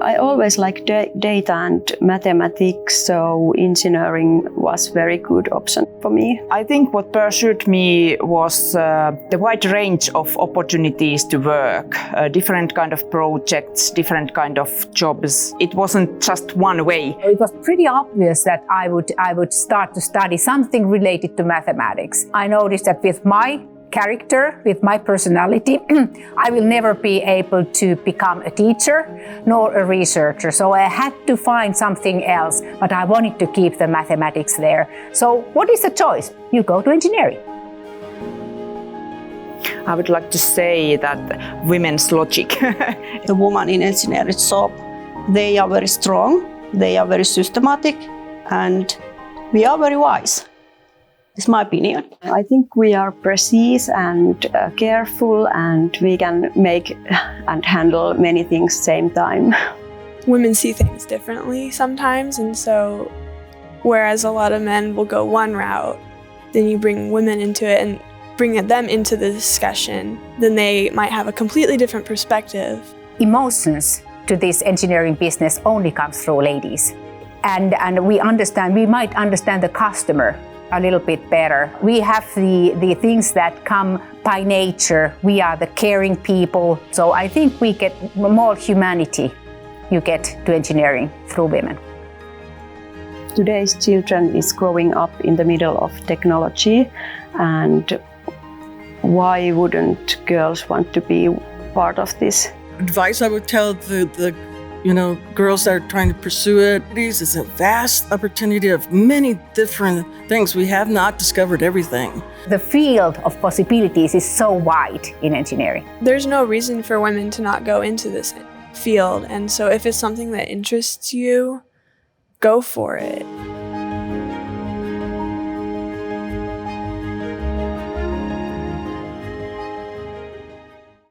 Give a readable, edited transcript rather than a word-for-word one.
I always liked data and mathematics, so engineering was a very good option for me. I think what pursued me was the wide range of opportunities to work, different kind of projects, different kind of jobs. It wasn't just one way. It was pretty obvious that I would start to study something related to mathematics. I noticed that with my character, with my personality, I will never be able to become a teacher nor a researcher. So I had to find something else, but I wanted to keep the mathematics there. So what is the choice? You go to engineering. I would like to say that women's logic. The women in engineering job, they are very strong, they are very systematic, and we are very wise. It's my opinion. I think we are precise and careful, and we can make and handle many things at the same time. Women see things differently sometimes, and so whereas a lot of men will go one route, then you bring women into it and bring them into the discussion, then they might have a completely different perspective. Emotions to this engineering business only comes through ladies. And we might understand the customer a little bit better. We have the things that come by nature. We are the caring people. So I think we get more humanity you get to engineering through women. Today's children is growing up in the middle of technology, and why wouldn't girls want to be part of this? Advice I would tell the girls that are trying to pursue it. It's a vast opportunity of many different things. We have not discovered everything. The field of possibilities is so wide in engineering. There's no reason for women to not go into this field, and so if it's something that interests you, go for it.